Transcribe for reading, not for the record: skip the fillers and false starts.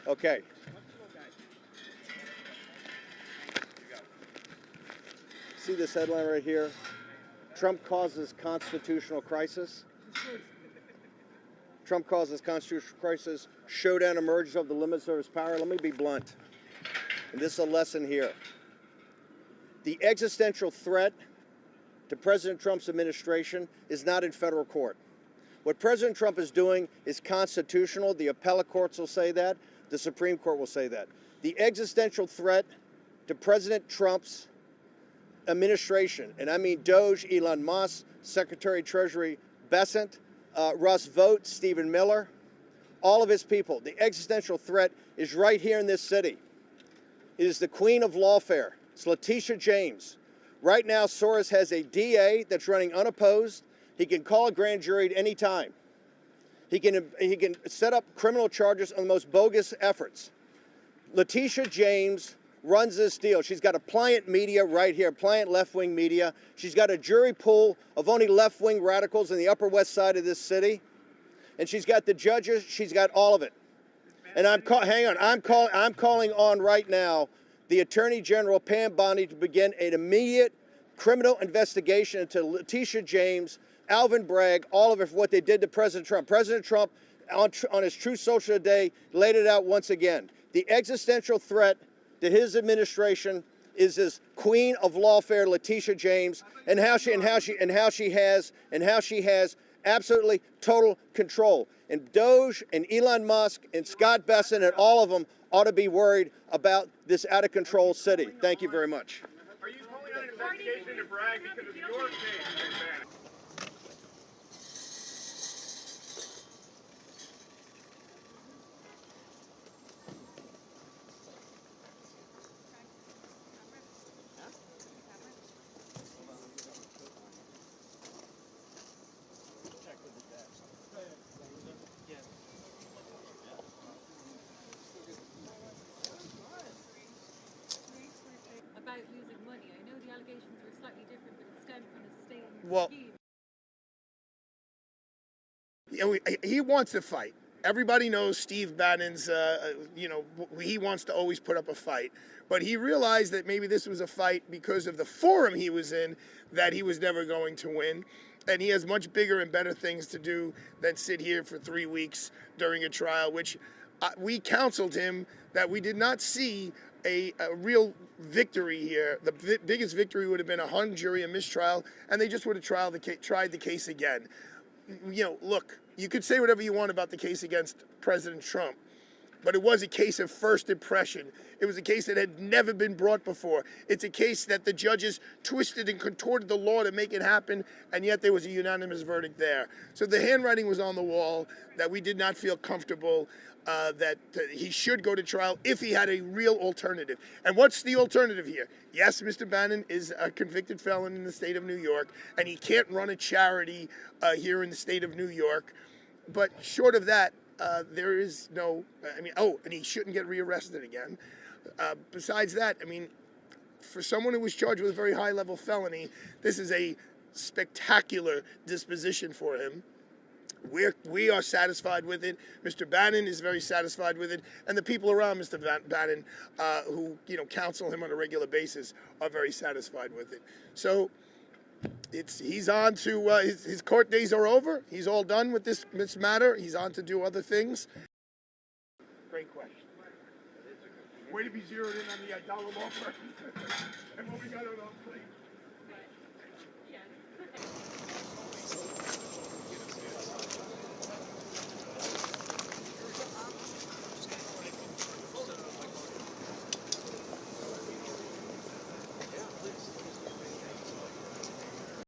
Okay. See this headline right here? Trump causes constitutional crisis. Trump causes constitutional crisis. Showdown emerges of the limits of his power. Let me be blunt. And this is a lesson here. The existential threat to President Trump's administration is not in federal court. What President Trump is doing is constitutional. The appellate courts will say that. The Supreme Court will say that. The existential threat to President Trump's administration, and I mean Doge, Elon Musk, Secretary of Treasury Bessent, Russ Vought, Stephen Miller, all of his people. The existential threat is right here in this city. It is the queen of lawfare. It's Letitia James. Right now, Soros has a DA that's running unopposed. He can call a grand jury at any time. He can set up criminal charges on the most bogus efforts. Letitia James runs this deal. She's got a pliant media right here, pliant left-wing media. She's got a jury pool of only left-wing radicals in the Upper West Side of this city. And she's got the judges. She's got all of it. And I'm calling on right now the Attorney General, Pam Bondi, to begin an immediate criminal investigation into Letitia James, Alvin Bragg, all of it for what they did to President Trump. President Trump, on his Truth Social today, laid it out once again. The existential threat to his administration is this queen of lawfare, Letitia James, and how she has absolutely total control. And Doge and Elon Musk and Scott Bessent and all of them ought to be worried about this out of control city. Thank you very much. Are you calling on an investigation into Bragg because of your case, Bannon? About losing money. I know the allegations were slightly different, but it stemmed from the same Well, scheme. he wants to fight. Everybody knows Steve Bannon's, he wants to always put up a fight. But he realized that maybe this was a fight because of the forum he was in that he was never going to win. And he has much bigger and better things to do than sit here for 3 weeks during a trial, which we counseled him that we did not see a real victory here. The biggest victory would have been a hung jury, a mistrial, and they just would have tried the case again. Look, you could say whatever you want about the case against President Trump, but it was a case of first impression. It was a case that had never been brought before. It's a case that the judges twisted and contorted the law to make it happen, and yet there was a unanimous verdict there. So the handwriting was on the wall that we did not feel comfortable that he should go to trial if he had a real alternative. And what's the alternative here? Yes, Mr. Bannon is a convicted felon in the state of New York, and he can't run a charity here in the state of New York. But short of that, there is no, and he shouldn't get rearrested again. Besides that, for someone who was charged with a very high-level felony, this is a spectacular disposition for him. We are satisfied with it. Mr. Bannon is very satisfied with it, and the people around Mr. Bannon, who counsel him on a regular basis, are very satisfied with it. So he's on to his court days are over. He's all done with this matter. He's on to do other things. Great question. Way to be zeroed in on the dollar law firm and what we got on our plate.